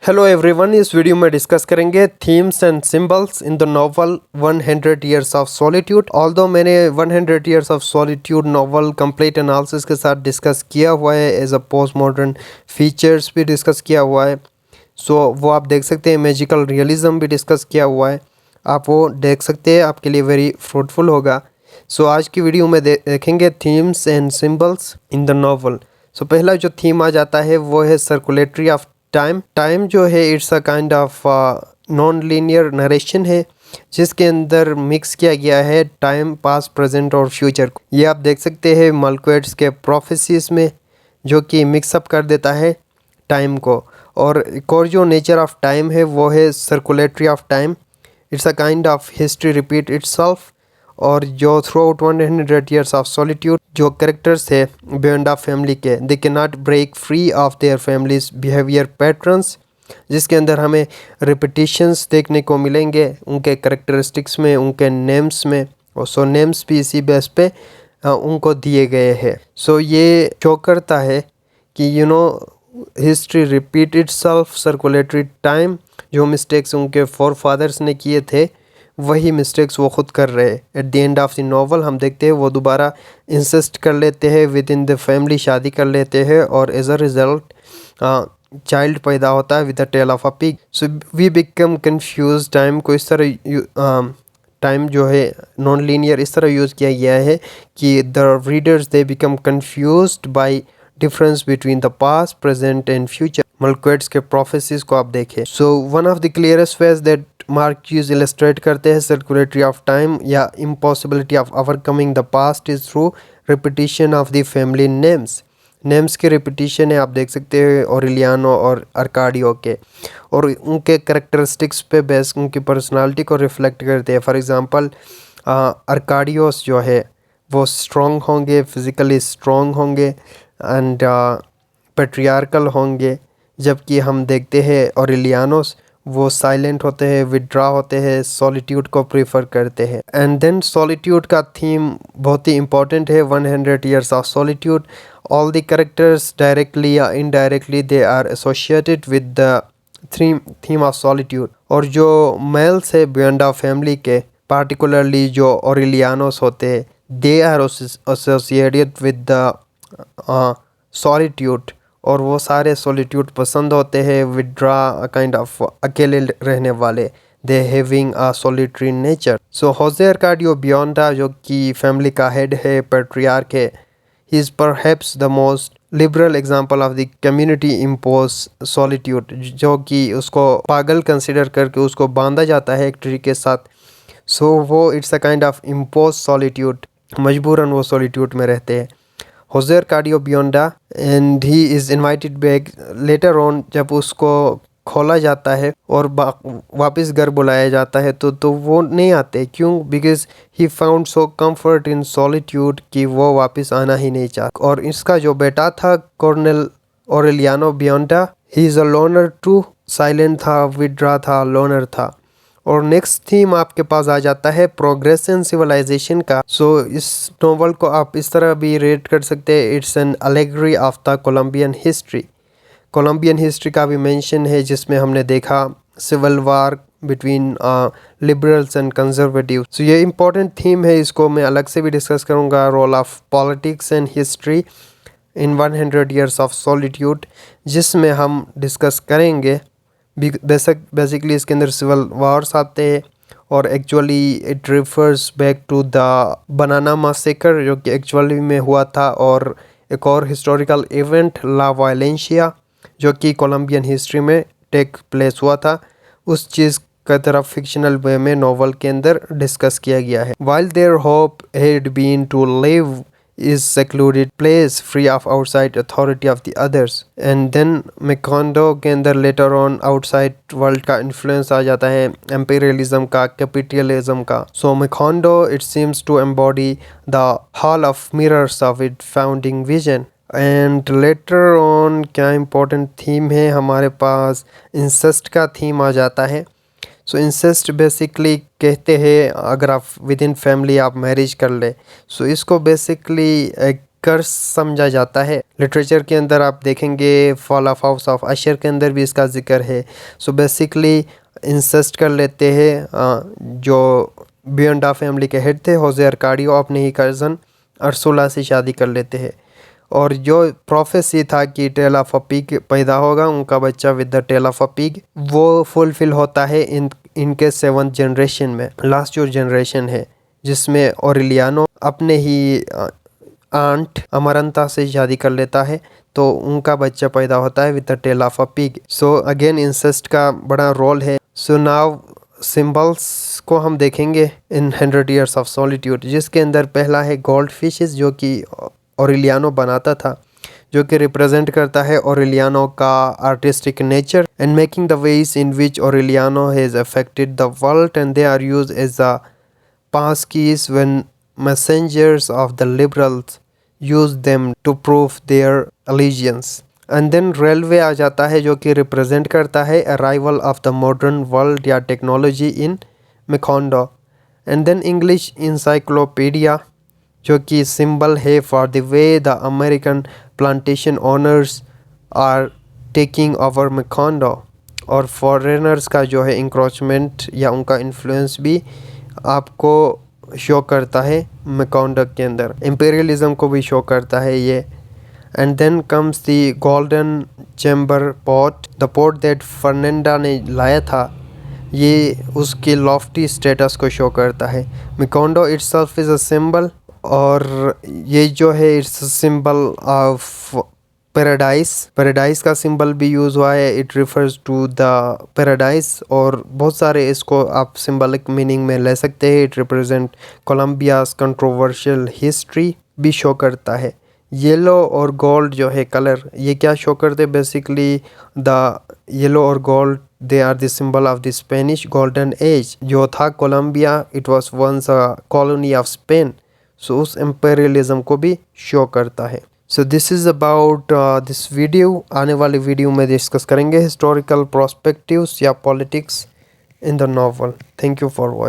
Hello everyone, इस video में discuss करेंगे themes and symbols in the novel 100 years of solitude. Although मैंने 100 years of solitude novel complete analysis के साथ discuss किया हुआ है, as a post modern features भी डिस्कस किया हुआ है। सो वो आप देख सकते हैं। मैजिकल रियलिज्म भी डिस्कस किया हुआ है, आप वो देख सकते हैं, आपके लिए वेरी फ्रूटफुल होगा। सो आज की वीडियो में देखेंगे themes and symbols in the novel. So पहला जो थीम आ जाता है वो है सर्कुलेटरी ऑफ टाइम। टाइम जो है it's a kind of non linear narration है, जिसके अंदर मिक्स किया गया है टाइम, पास्ट, प्रेजेंट और फ्यूचर को। ये आप देख सकते हैं मार्क्वेट्स के प्रोफेसीज में, जो कि मिक्सअप कर देता है टाइम को। और एक और जो नेचर ऑफ टाइम है वो है circulatory of time. It's a kind of history repeat itself. और जो throughout 100 years of solitude जो करेक्टर्स है बियॉन्ड ऑफ फैमिली के, they can not break free of their family's behaviour patterns, जिसके अंदर हमें रिपीटिशंस देखने को मिलेंगे उनके करेक्टरिस्टिक्स में, उनके नेम्स में। और सो नेम्स भी इसी बेस पे उनको दिए गए हैं। सो ये शो करता है कि history repeat itself, circulatory time. जो मिस्टेक्स उनके फोर फादर्स ने किए थे वही मिस्टेक्स वो खुद कर रहे हैं। At the end of the novel हम देखते हैं वो दोबारा इंसिस्ट कर लेते हैं विद इन द फैमिली, शादी कर लेते हैं और एज अ रिजल्ट चाइल्ड पैदा होता है with the tail of a pig. So we become confuse. Time को इस तरह टाइम जो है नॉन लीनियर इस तरह यूज़ किया गया है कि the readers they become confused by difference between the past, present and future. Melquiades के प्रोफेसीज को आप देखें। So one of the clearest ways that Marquez illustrate करते हैं सर्कुलेटरी ऑफ टाइम या impossibility of overcoming the past is through repetition of the family names. Names की repetition है, आप देख सकते हैं ऑरेलियानो और अर्काडियो के, और उनके करेक्टरिस्टिक्स पे बेस उनकी पर्सनालिटी को रिफ्लेक्ट करते हैं। फॉर एग्जांपल अर्काडियोस जो है वो स्ट्रॉन्ग होंगे, फिज़िकली स्ट्रॉन्ग होंगे एंड पेट्रियार्कल होंगे, जबकि हम देखते हैं ऑरेलियानोस वो साइलेंट होते हैं, विड्रा होते हैं, सॉलिट्यूड को प्रीफर करते हैं। एंड देन सॉलिट्यूड का थीम बहुत ही इंपॉर्टेंट है 100 years of solitude. All the characters directly या indirectly they are associated with the theme of solitude. और जो मेल्स है बियॉन्ड ऑफ फैमिली के, पार्टिकुलरली जो ऑरेलियानोस होते हैं, they are associated with the solitude. और वो सारे सॉलिट्यूड पसंद होते हैं, विड्रा काइंड ऑफ अकेले रहने वाले, they having a solitary nature. So Jose Arcadio Buendia जो कि फैमिली का हेड है, पैट्रियार्क है, he is perhaps the most liberal example of the community impose solitude, जो कि उसको पागल कंसिडर करके उसको बांधा जाता है एक ट्री के साथ। सो वो it's a kind of impose solitude, मजबूरन वो सॉलिट्यूड में रहते हैं। Jose Arcadio Buendia and he is invited back later on, जब उसको खोला जाता है और वापस घर बुलाया जाता है तो वो नहीं आते। क्यों? Because he found so comfort in solitude कि वो वापस आना ही नहीं चाहता। और इसका जो बेटा था Colonel Aureliano Buendia, he is a loner too, silent था, विड्रा था, लोनर था। और नेक्स्ट थीम आपके पास आ जाता है प्रोग्रेस इन सिविलाइजेशन का। सो इस नॉवल को आप इस तरह भी रेट कर सकते हैं, it's an allegory of the Colombian history. Colombian history का भी मेंशन है, जिसमें हमने देखा civil war between liberals and conservative. So ये इंपॉर्टेंट थीम है, इसको मैं अलग से भी डिस्कस करूँगा, role of politics and history in 100 years of solitude, जिसमें हम डिस्कस करेंगे। बेसिकली इसके अंदर सिविल वॉर्स आते हैं और actually it refers back to the banana massacre, जो कि एक्चुअली में हुआ था, और एक और हिस्टोरिकल इवेंट ला वायलेंशिया, जो कि कोलंबियन हिस्ट्री में टेक प्लेस हुआ था। उस चीज़ का तरफ फिक्शनल वे में नॉवल के अंदर डिस्कस किया गया है। While there hope had been to live is secluded place free of outside authority of the others, and then मेकोंडो के अंदर later on outside world का influence आ जाता है, imperialism का, capitalism का। so मेकोंडो it seems to embody the hall of mirrors of its founding vision। And later on क्या important theme है हमारे पास, इंसेस्ट का थीम आ जाता है। सो इंसेस्ट बेसिकली कहते हैं अगर आप विद इन फैमिली आप मैरिज कर ले, सो इसको बेसिकली एक कर्स समझा जाता है। लिटरेचर के अंदर आप देखेंगे फॉल ऑफ हाउस ऑफ अशर के अंदर भी इसका जिक्र है। सो बेसिकली इंसेस्ट कर लेते हैं जो बियंडा फैमिली के हेड थे होजे अर्काडियो अपने ही कज़न अर्सुला से शादी कर लेते हैं। और जो प्रोफेसी था कि टेल ऑफ अ पिग पैदा होगा, उनका बच्चा with the tail of a pig, वो फुलफिल होता है इनके 7th जनरेशन में, लास्ट जो जनरेशन है, जिसमें ओरेलियानो अपने ही आंट अमरंता से शादी कर लेता है, तो उनका बच्चा पैदा होता है with the tail of a pig. So again incest का बड़ा रोल है। सो नाउ सिंबल्स को हम देखेंगे इन 100 ईयर्स ऑफ सॉलिट्यूड, जिसके अंदर पहला है गोल्ड फिशेस, जो कि ओरेलियानो बनाता था, जो कि रिप्रेजेंट करता है ओरेलियानो का artistic nature and making the ways in which Aureliano has affected the world and they are used as the pass keys when messengers of the liberals use them to prove their allegiance. And then railway आ जाता है, जो कि represent करता है arrival of the modern world या technology in Macondo. And then English encyclopaedia, जो कि सिंबल है for the way the American plantation owners are taking over Macondo. और फॉरेनर्स का जो है इंक्रोचमेंट या उनका इन्फ्लुएंस भी आपको शो करता है मेकोंडो के अंदर, इम्पीरियलिज्म को भी शो करता है ये। And then comes the golden chamber pot, the pot that Fernanda ने लाया था, ये उसके लॉफ्टी स्टेटस को शो करता है। Macondo itself is a symbol, और ये जो है इट्स सिंबल ऑफ पैराडाइज का सिंबल भी यूज़ हुआ है, it refers to the paradise. और बहुत सारे इसको आप सिंबलिक मीनिंग में ले सकते हैं। इट रिप्रेजेंट कोलंबियाज कंट्रोवर्शियल हिस्ट्री भी शो करता है। येलो और गोल्ड जो है कलर, ये क्या शो करते, बेसिकली द येलो और gold they are the symbol of the Spanish golden age, जो था Colombia, it was once a colony of Spain. So उस एम्पेरियलिज्म को भी शो करता है। So this is about this video. आने वाले वीडियो में डिस्कस करेंगे हिस्टोरिकल प्रोस्पेक्टिव्स या politics in the novel. Thank you for watching.